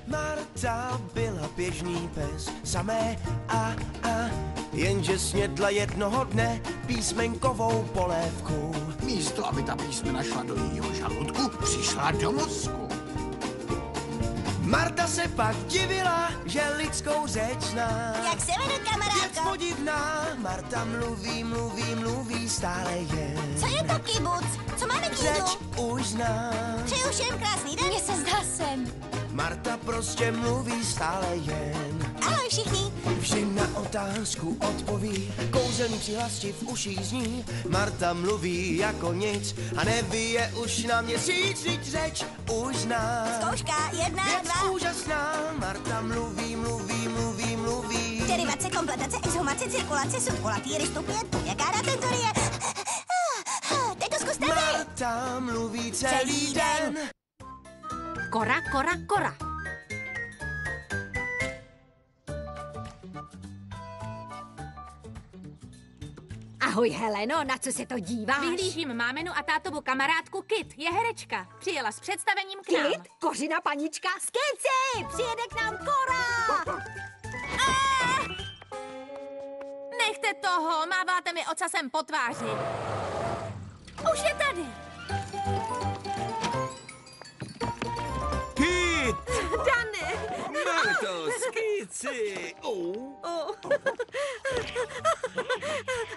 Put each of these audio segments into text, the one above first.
Marta byla běžný pes, samé a, jenže snědla jednoho dne písmenkovou polévku. Místo, aby ta písmena šla do jejího žaludku, přišla do mozku. Marta se pak divila, že lidskou řeč zná. Jak se jmenuje, Věc kamarádko? podivná, Marta mluví stále jen. Co je to kibuc? Co máme k Řeč jídlu? už zná. Přeju všem krásný den. Mně se zdá sen. Marta prostě mluví stále jen. Ahoj všichni. Vždy na otázku odpoví, kouzelný přihlasči v uších zní. Marta mluví jako nic a neví je už na měsíc, vždyť řeč už zná. Zkouška, 1, Věc 2. úžasná, Marta mluví. Derivace, kompletace, exhumace, cirkulace, subkulatý, rystup, jaká retentorie. Teď to zkuste vy. Marta mluví celý den. Kora, kora, kora. Ahoj, Heleno, na co se to díváš? Vyhlížím máminu a tátovu kamarádku Kit. Je herečka. Přijela s představením k nám. Kit? Kořina panička? Skeci! Přijede k nám Kora! Nechte toho, máváte mi ocasem po tváři. Už je tady. Kit! Dany! Marto, skici!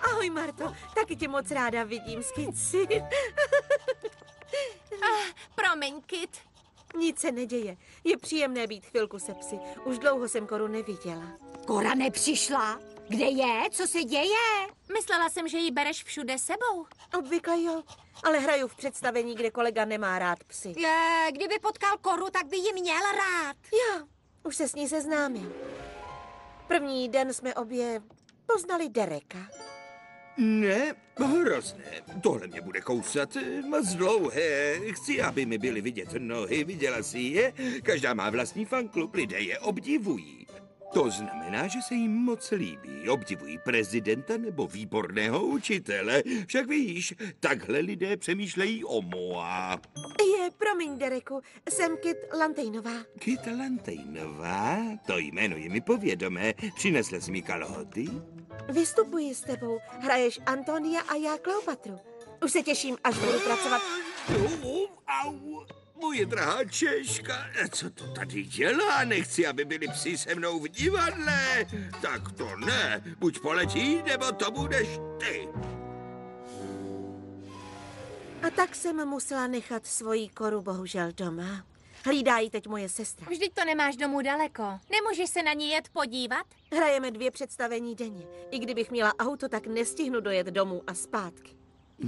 Ahoj, Marto, taky tě moc ráda vidím, Skici. Promiň, Kit. Nic se neděje. Je příjemné být chvilku se psy. Už dlouho jsem Koru neviděla. Kora nepřišla? Kde je? Co se děje? Myslela jsem, že ji bereš všude sebou. Obvykle jo, ale hraju v představení, kde kolega nemá rád psy. Kdyby potkal Koru, tak by ji měl rád. Jo, už se s ní seznámil. První den jsme obě poznali Dereka. Ne, hrozné. Tohle mě bude kousat moc dlouhé. Chci, aby mi byly vidět nohy. Viděla si je? Každá má vlastní fanklub, lidé je obdivují. To znamená, že se jim moc líbí. Obdivují prezidenta nebo výborného učitele. Však víš, takhle lidé přemýšlejí o Moa. Promiň, Dereku, jsem Kit Lantejnová. Kit Lantejnová? To jméno je mi povědomé. Přinesla jsi mi kalhoty? Vystupuji s tebou. Hraješ Antonia a já Kleopatru. Už se těším, až budu pracovat. Au, moje drahá Češka, co to tady dělá? Nechci, aby byli psi se mnou v divadle. Tak to ne, buď poletí, nebo to budeš ty. A tak jsem musela nechat svoji Koru bohužel doma. Hlídá ji teď moje sestra. Vždyť to nemáš domů daleko. Nemůžeš se na ní jet podívat? Hrajeme 2 představení denně. I kdybych měla auto, tak nestihnu dojet domů a zpátky.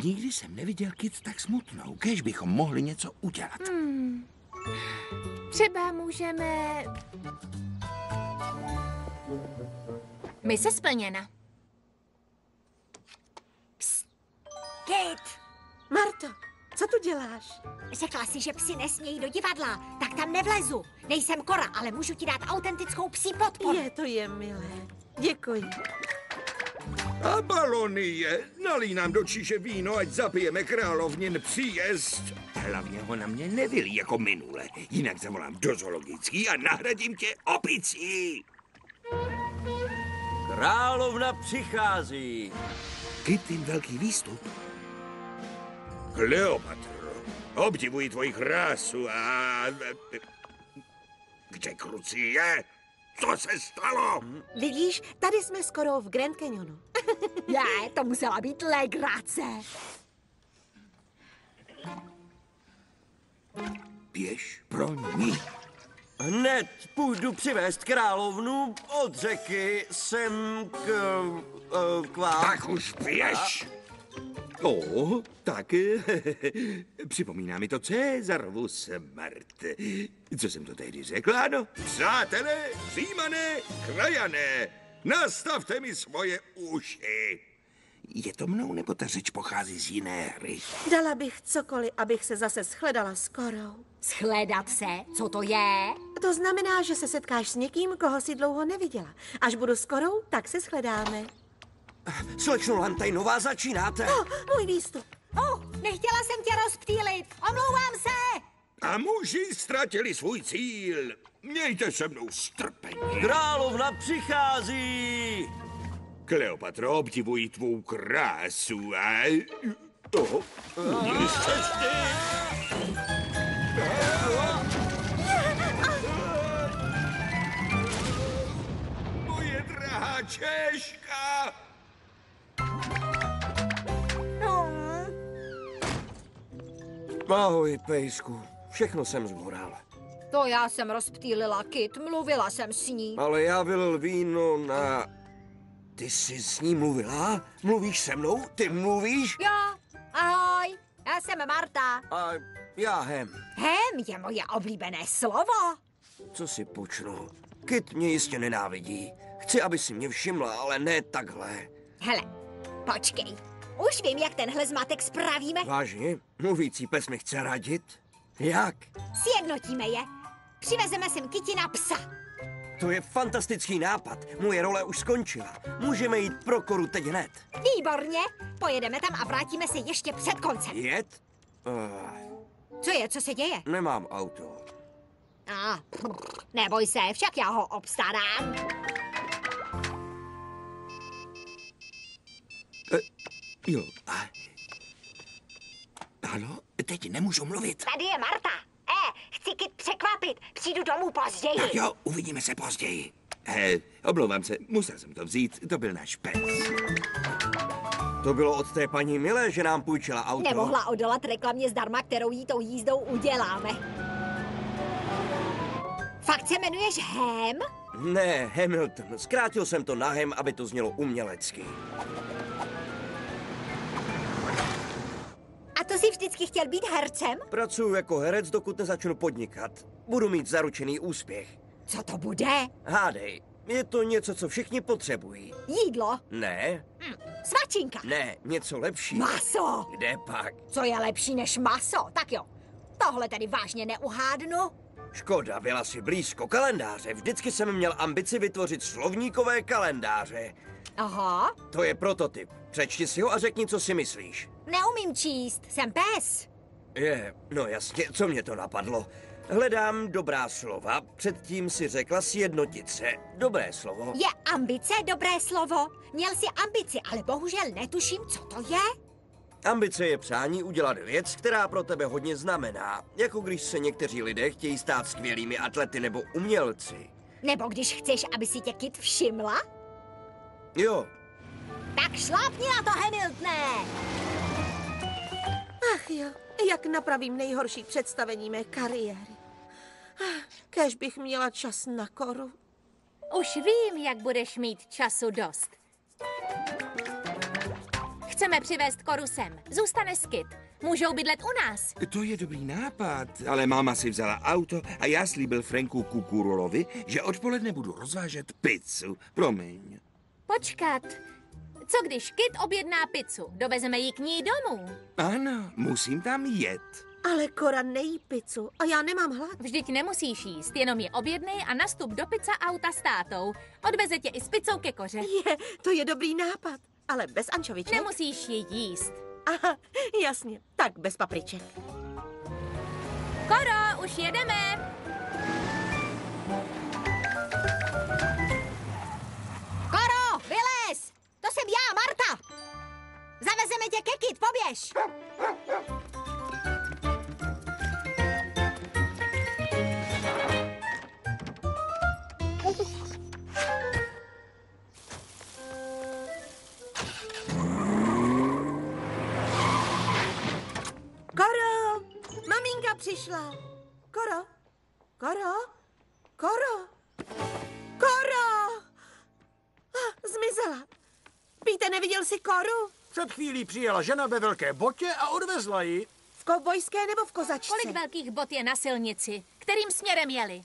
Nikdy jsem neviděl Kit tak smutnou. Kéž bychom mohli něco udělat. Třeba můžeme... Mise splněna. Kit, Marto, co tu děláš? řekla si, že psi nesmějí do divadla. Tak tam nevlezu. Nejsem Kora, ale můžu ti dát autentickou psí podporu. To je milé. Děkuji. A balony je. Nalij nám do číše víno, ať zapijeme královnin příjezd. Hlavně ho na mě nevylí jako minule. Jinak zavolám do zoologický a nahradím tě opicí. Královna přichází. Kitin velký výstup. Kleopatro, obdivuji tvoji krásu a... Kde kruci je? Co se stalo? Vidíš, tady jsme skoro v Grand Canyonu. To musela být legrace. Běž pro ní. Hned půjdu přivést královnu od řeky sem k vám. Tak už běž. Tak připomíná mi to Cezarovu smrt. Co jsem to tehdy řekl? Ano, přátelé, Římané, krajané, nastavte mi svoje uši. Je to mnou, nebo ta řeč pochází z jiné hry? Dala bych cokoliv, abych se zase shledala s Korou. Shledat se? Co to je? To znamená, že se setkáš s někým, koho si dlouho neviděla. Až budu s Korou, tak se shledáme. Slečno Lantejnová, začínáte. Můj výstup. Nechtěla jsem tě rozptýlit. Omlouvám se. A muži ztratili svůj cíl. Mějte se mnou strpení. Královna přichází! Kleopatro, obdivuji tvou krásu a... Moje drahá Češka! Ahoj, pejsku. Všechno jsem zboral. To já jsem rozptýlila Kit, mluvila jsem s ní. Ale já vylil víno na... Ty jsi s ní mluvila? Mluvíš se mnou? Ty mluvíš? Jo, ahoj, já jsem Marta. A já Hem. Hem je moje oblíbené slovo. Co si počnu? Kit mě jistě nenávidí. Chci, aby si mě všimla, ale ne takhle. Hele, počkej. Už vím, jak tenhle zmatek spravíme. Vážně? Mluvící pes mi chce radit? Jak? Sjednotíme je. Přivezeme sem Kitina psa. To je fantastický nápad. Moje role už skončila. Můžeme jít pro Koru teď hned. Výborně. Pojedeme tam a vrátíme se ještě před koncem. Jet? Co je, co se děje? Nemám auto. Neboj se, však já ho obstarám. Jo, ano, teď nemůžu mluvit. Tady je Marta. Chci Kit překvapit. Přijdu domů později. Tak jo, uvidíme se později. Omlouvám se, musel jsem to vzít, to byl náš pes. To bylo od té paní Milé, že nám půjčila auto. Nemohla odolat reklamě zdarma, kterou jí tou jízdou uděláme. Fakt se jmenuješ Hem? Ne, Hamilton. Zkrátil jsem to na Hem, aby to znělo umělecky. A to jsi vždycky chtěl být hercem? Pracuji jako herec, dokud nezačnu podnikat. Budu mít zaručený úspěch. Co to bude? Hádej, je to něco, co všichni potřebují. Jídlo? Ne, Svačinka? ne, něco lepší. Maso? Kde pak? Co je lepší než maso? Tak jo, tohle tedy vážně neuhádnu. Škoda, byla si blízko kalendáře. Vždycky jsem měl ambici vytvořit slovníkové kalendáře. Aha, To je prototyp. Přečti si ho a řekni, co si myslíš. neumím číst, jsem pes. No jasně, co mě to napadlo. Hledám dobrá slova, předtím si řekla sjednotit se. Dobré slovo. Je ambice dobré slovo? Měl jsi ambici, ale bohužel netuším, co to je. Ambice je přání udělat věc, která pro tebe hodně znamená. Jako když se někteří lidé chtějí stát skvělými atlety nebo umělci. Nebo když chceš, aby si tě Kit všimla? Jo, Tak šlápni na to, Hamiltone! Ach jo, jak napravím nejhorší představení mé kariéry. Kéž bych měla čas na Koru. Už vím, jak budeš mít času dost. Chceme přivést Koru sem. Zůstane s Kit. Můžou bydlet u nás. To je dobrý nápad, ale máma si vzala auto a já slíbil Franku Kukurulovi, že odpoledne budu rozvážet pizzu. Promiň. Počkat. Co když Kit objedná pizzu? Dovezeme ji k ní domů. Ano, musím tam jet. Ale Kora nejí pizzu a já nemám hlad. Vždyť nemusíš jíst, jenom ji objednej a nastup do pizza auta s tátou. Odveze tě i s pizzou ke Koře. To je dobrý nápad, ale bez ančoviček. Nemusíš ji jíst. Aha, jasně, tak bez papriček. Koro, už jedeme. Koro, vylez! To jsem já, Marta! Zavezeme tě ke Kit, poběž! Koro, maminka přišla. Koro, Koro, Koro, Koro! Zmizela. Píte, neviděl jsi Koru? Před chvílí přijela žena ve velké botě a odvezla ji. V kovbojské nebo v kozačce? Kolik velkých bot je na silnici? Kterým směrem jeli?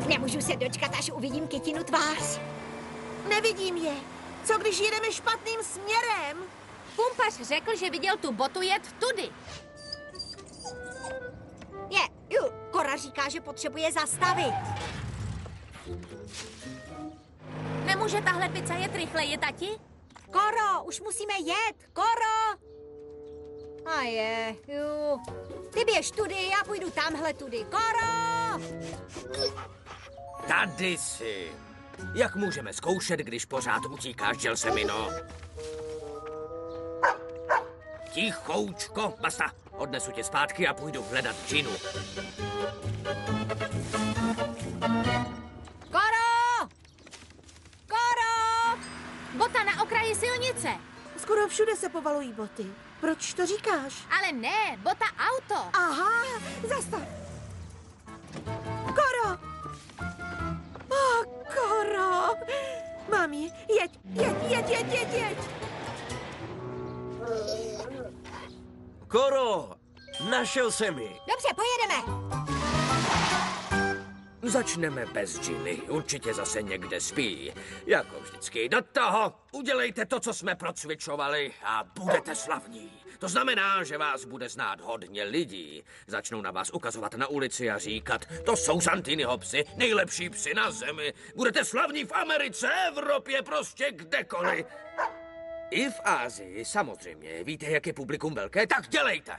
Nemůžu se dočkat, až uvidím Kitinu tvář. Nevidím je. Co když jedeme špatným směrem? Pumpař řekl, že viděl tu botu jet tudy. Kora říká, že potřebuje zastavit. Nemůže tahle pizza jet rychleji, tati? Koro, už musíme jet, Koro! A je, ju. Ty běž tudy, já půjdu tamhle tudy. Koro! Tady si. Jak můžeme zkoušet, když pořád utíkáš, Gelsomino? Tichoučko, basta. Odnesu tě zpátky a půjdu hledat Ginu. Koro! Koro! Bota na okraji silnice. Skoro všude se povalují boty. Proč to říkáš? Ale ne, Bota auto. Aha, zastav. Koro! Oh, Koro! Mami, jeď! Koro, našel jsem ji. Dobře, pojedeme. Začneme bez Ginny. Určitě zase někde spí. Jako vždycky. Do toho udělejte to, co jsme procvičovali a budete slavní. To znamená, že vás bude znát hodně lidí. Začnou na vás ukazovat na ulici a říkat, to jsou Santiniho psi, nejlepší psi na zemi. Budete slavní v Americe, Evropě, prostě kdekoliv. I v Ázii, samozřejmě. Víte, jak je publikum velké? Tak dělejte.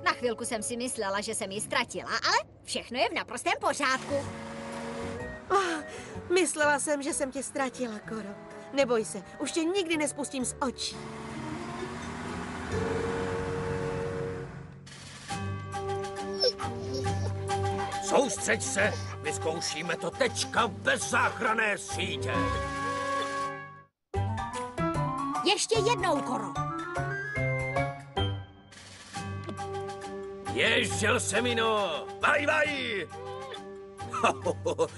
Na chvilku jsem si myslela, že jsem ji ztratila, ale všechno je v naprostém pořádku. Oh, myslela jsem, že jsem tě ztratila, Koro. Neboj se, už tě nikdy nespustím z očí. Soustřeď se, vyzkoušíme to teďka bez záchranné sítě. Ještě jednou, Koro. Ježděl Semino, vaj!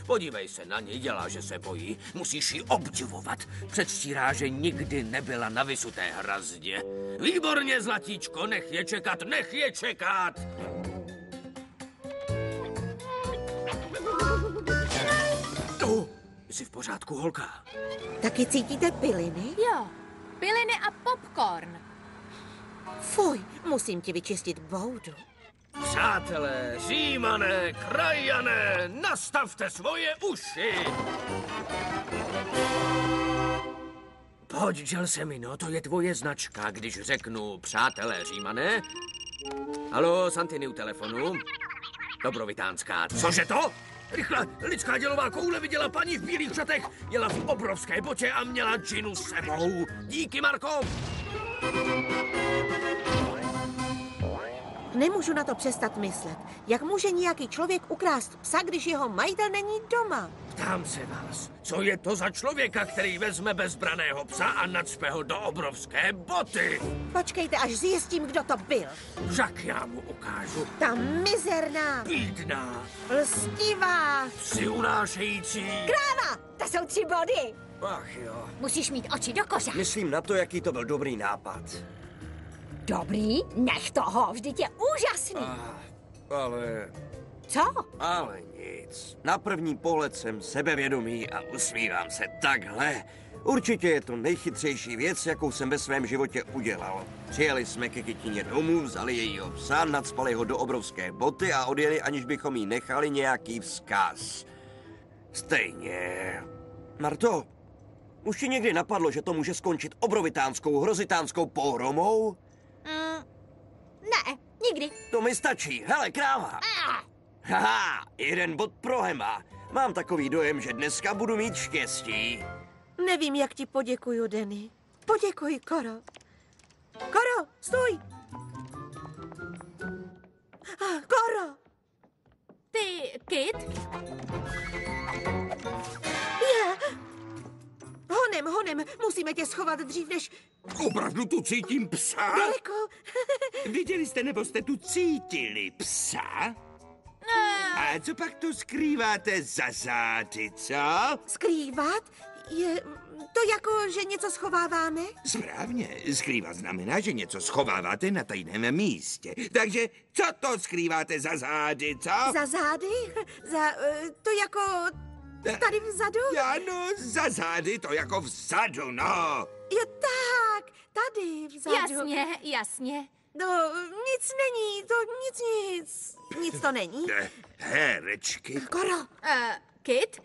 Podívej se na ní, dělá, že se bojí. Musíš ji obdivovat. Předstírá, že nikdy nebyla na vysuté hrazdě. Výborně, zlatíčko, nech je čekat! Jsi v pořádku, holka? Taky cítíte piliny? Jo, piliny a popcorn. Fuj, musím ti vyčistit boudu. Přátelé, Římané, krajané, nastavte svoje uši! Pojď, Gelsomino, to je tvoje značka, když řeknu přátelé Římané. Haló, Santini u telefonu. Dobrovitánská. Cože to? Rychle, lidská dělová koule viděla paní v bílých šatech, jela v obrovské botě a měla Ginu s sebou. Díky, Marko! Nemůžu na to přestat myslet. Jak může nějaký člověk ukrást psa, když jeho majitel není doma? Ptám se vás, co je to za člověka, který vezme bezbraného psa a nacpe ho do obrovské boty? Počkejte, až zjistím, kdo to byl. Však já mu ukážu. Ta mizerná, Bídná, lstivá. psi unášející. Kráva, to jsou 3 body. Ach jo. Musíš mít oči do kože. Myslím na to, jaký to byl dobrý nápad. Dobrý, nech toho, vždyť je úžasný. Ale Co? Ale nic. Na první pohled jsem sebevědomý a usmívám se takhle. Určitě je to nejchytřejší věc, jakou jsem ve svém životě udělal. Přijeli jsme ke Kytině domů, vzali jejího psa, nacpali ho do obrovské boty a odjeli, aniž bychom jí nechali nějaký vzkaz. Stejně. Marto, už ti někdy napadlo, že to může skončit obrovitánskou, hrozitánskou pohromou? Ne, nikdy. To mi stačí. Hele, kráva. Haha, jeden bod pro Hema. Mám takový dojem, že dneska budu mít štěstí. Nevím, jak ti poděkuju, Denny. Poděkuj, Koro. Koro, stůj! Koro! Ty, Kit? Honem, musíme tě schovat dřív, než... Opravdu tu cítím psa? Daleko. Viděli jste nebo jste tu cítili psa? A co pak tu skrýváte za zády, co? Skrývat? Je to jako, že něco schováváme? Správně, skrývat znamená, že něco schováváte na tajném místě. Takže co to skrýváte za zády, co? Za zády? To jako... tady vzadu? Ano, za zády, to jako vzadu, no. Jo, tak, tady vzadu. Jasně. No, nic není, to nic. Nic to není. Herečky. Koro, Kit?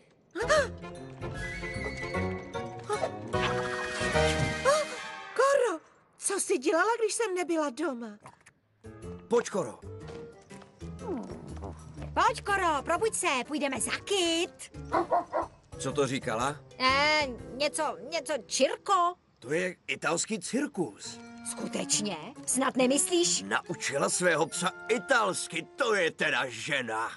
Koro, co jsi dělala, když jsem nebyla doma? Pojď, Koro. Pojď, Koro, probuď se, půjdeme za Kit. Co to říkala? Něco čirko. To je italský cirkus. Skutečně? Snad nemyslíš? Naučila svého psa italsky, to je teda žena.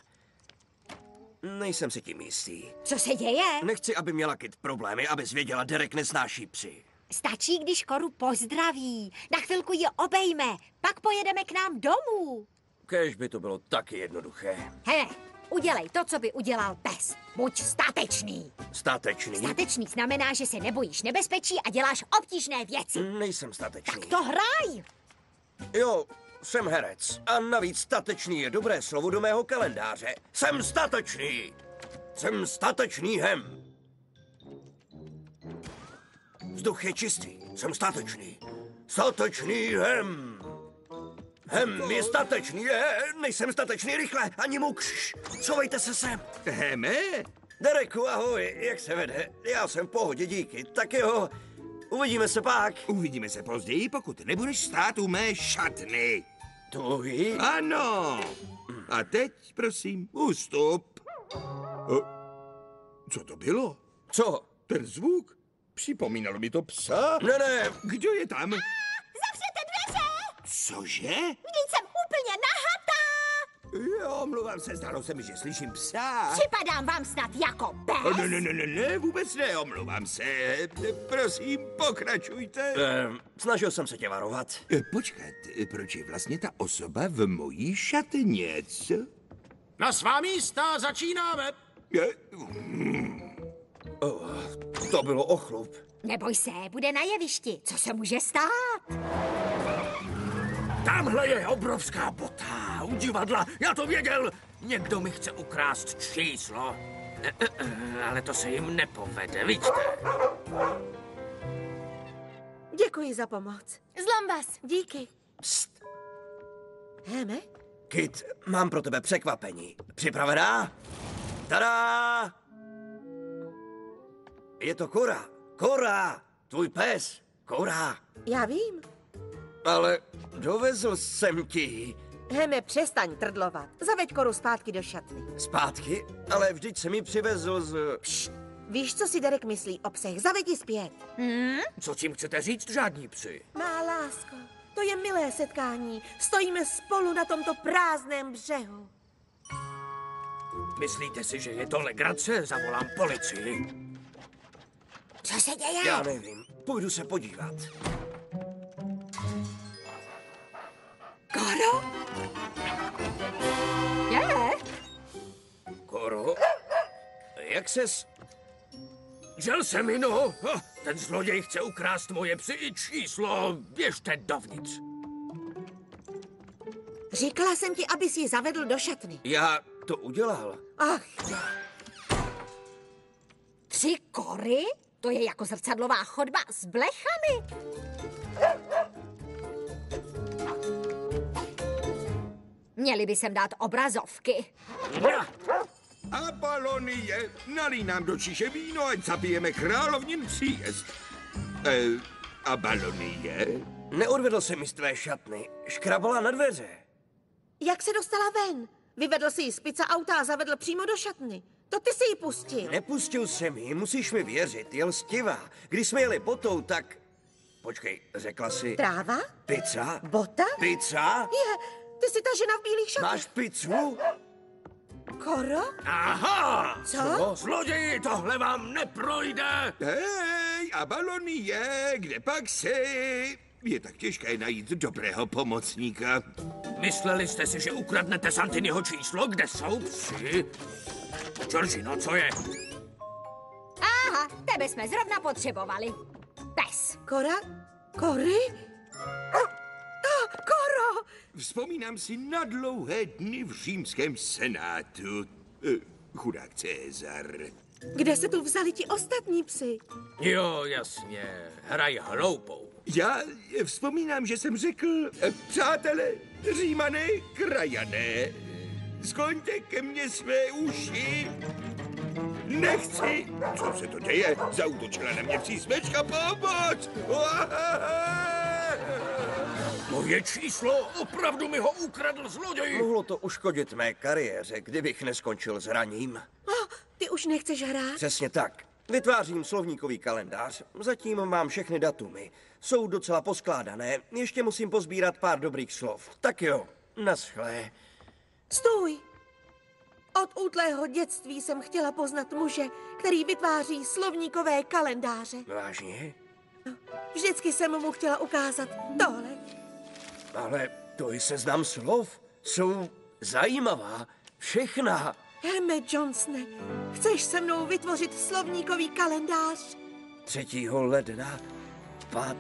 Nejsem si tím jistý. Co se děje? Nechci, aby měla Kit problémy, aby zvěděla, Derek nesnáší psy. Stačí, když Koru pozdraví. Na chvilku ji obejme, pak pojedeme k nám domů. Kéž by to bylo taky jednoduché. Hele, udělej to, co by udělal pes. Buď statečný. Statečný? Statečný znamená, že se nebojíš nebezpečí a děláš obtížné věci. Nejsem statečný. Tak to hraj. Jo, jsem herec. A navíc statečný je dobré slovo do mého kalendáře. Jsem statečný. Jsem statečný hem. Vzduch je čistý. Jsem statečný. Statečný hem. Hem je statečný. Nejsem statečný, rychle. Ani mukš. Schovejte se sem. Heme? Dereku, ahoj. Jak se vede? Já jsem v pohodě, díky. Tak jo. Uvidíme se pak. Uvidíme se později, pokud nebudeš stát u mé šatny. Tuji? Ano. A teď, prosím, ústup. Co to bylo? Co? Ten zvuk? Připomínalo mi to psa. Ne. Kdo je tam? Zavřete dveře! Cože? Vždyť jsem úplně nahatá! Jo, mluvám se, zdálo se mi, že slyším psa. Připadám vám snad jako pes? Ne, vůbec ne, omlouvám se. Prosím, pokračujte. Snažil jsem se tě varovat. Počkat, proč je vlastně ta osoba v mojí šatně, co? Na svá místa, začínáme. To bylo ochlup. Neboj se, bude na jevišti. Co se může stát? Tamhle je obrovská bota u divadla. Já to věděl. Někdo mi chce ukrást číslo. Ale to se jim nepovede, vidíte? Děkuji za pomoc. Zlom vás. Díky. Psst. Heme? Kit, mám pro tebe překvapení. Připravená? Tada! Je to Kora. Kora! Tvůj pes. Kora. Já vím. Ale dovezl jsem ti. Heme, přestaň trdlovat. Zaveď Koru zpátky do šatny. Zpátky? Ale vždyť jsem ji přivezl z... Víš, co si Derek myslí o psech? Zaveď ji zpět. Co tím chcete říct, žádní psi? Má lásko, to je milé setkání. Stojíme spolu na tomto prázdném břehu. Myslíte si, že je to legrace? Zavolám policii. Co se děje? Já nevím. Půjdu se podívat. Koro? Je? Koro? Jak ses... Žel jsem mi, no. Ten zloděj chce ukrást moje psy i číslo. Běžte dovnitř. Říkala jsem ti, abys ji zavedl do šatny. Já to udělal. Ach, 3 kory? To je jako zrcadlová chodba s blechami. Měli by sem dát obrazovky. A Balonie, nalij nám do číše víno, ať zabijeme královnin příjezd. A Balonie? Neodvedl jsem mi z tvé šatny. Škrabala na dveře. jak se dostala ven? Vyvedl si ji z pizza auta a zavedl přímo do šatny. To ty si ji pustil. Nepustil jsem ji, musíš mi věřit, je lstivá. Když jsme jeli botou, tak... Počkej, řekla si... Tráva? Pizza? Bota? Pizza? Je, ty jsi ta žena v bílých šatech. Máš pizzu? Koro? Aha! Co? Zloději, tohle vám neprojde! Hej, a Balonie, kde pak jsi? Je tak těžké najít dobrého pomocníka. Mysleli jste si, že ukradnete Santiniho číslo, kde jsou psi? Georgino, co je? Aha, tebe jsme zrovna potřebovali. Pes. Kora? Kory? Koro! Vzpomínám si na dlouhé dny v římském senátu. Chudák Cezar. Kde se tu vzali ti ostatní psi? Jo, jasně, hraj hloupou. Já vzpomínám, že jsem řekl, přátelé, Římané, krajané, skloňte ke mně své uši. Nechci! Co se to děje? Zaútočila na mě přísmečka, pomoc! Moje číslo, opravdu mi ho ukradl zloděj. Mohlo to uškodit mé kariéře, kdybych neskončil s hraním. Ty už nechceš hrát? Přesně tak. Vytvářím slovníkový kalendář. Zatím mám všechny datumy. Jsou docela poskládané. Ještě musím pozbírat pár dobrých slov. Tak jo, naschlé. Stůj! Od útlého dětství jsem chtěla poznat muže, který vytváří slovníkové kalendáře. Vážně? Vždycky jsem mu chtěla ukázat tohle. Ale to je seznam slov. Jsou zajímavá. Všechna. Heme Johnsone, chceš se mnou vytvořit slovníkový kalendář? 3. ledna,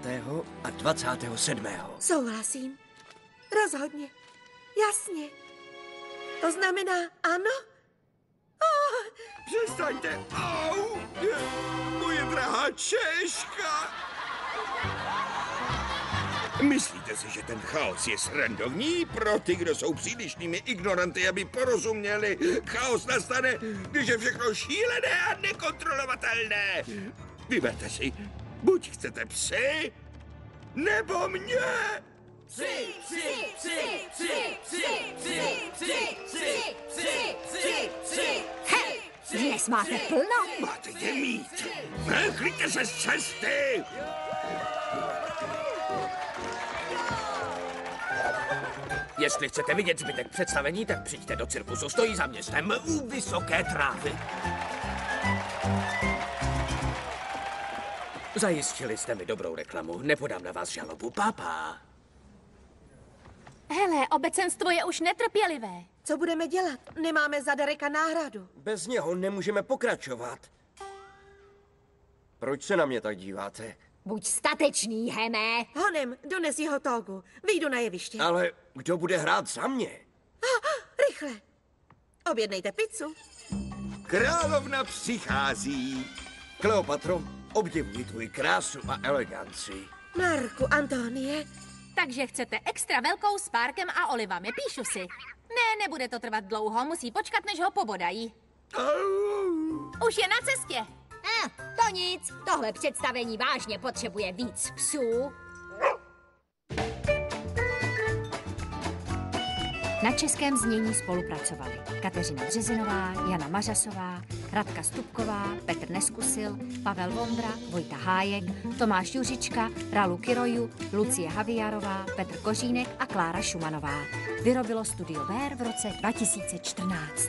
5. a 27. Souhlasím. Rozhodně. Jasně. To znamená ano? Přestaňte! Au! Moje drahá Češka! Myslíte si, že ten chaos je srandovní pro ty, kdo jsou přílišnými ignoranty, aby porozuměli? Chaos nastane, když je všechno šílené a nekontrolovatelné. Vyberte si, buď chcete psy, nebo mě! Hej, dnes máte plno. Máte je mít! Nechlíte se z cesty! Jestli chcete vidět zbytek představení, tak přijďte do cirkusu. Stojí za městem u vysoké trávy. Zajistili jste mi dobrou reklamu. Nepodám na vás žalobu, papa. Hele, obecenstvo je už netrpělivé. Co budeme dělat? Nemáme za Dereka náhradu. Bez něho nemůžeme pokračovat. Proč se na mě tak díváte? Buď statečný, Heme. Honem, dones jeho togu. Vyjdu na jeviště. Ale kdo bude hrát za mě? Rychle. Objednejte pizzu. Královna přichází. Kleopatro, obdivuji tvoji krásu a eleganci. Marku, Antonie. Takže chcete extra velkou s párkem a olivami, píšu si. Ne, nebude to trvat dlouho, musí počkat, než ho pobodají. Už je na cestě. To nic, tohle představení vážně potřebuje víc psů. Na českém znění spolupracovali Kateřina Březinová, Jana Mařasová, Radka Stupková, Petr Neskusil, Pavel Vondra, Vojta Hájek, Tomáš Juřička, Ralu Kiroju, Lucie Havijárová, Petr Kořínek a Klára Šumanová. Vyrobilo Studio Bér v roce 2014.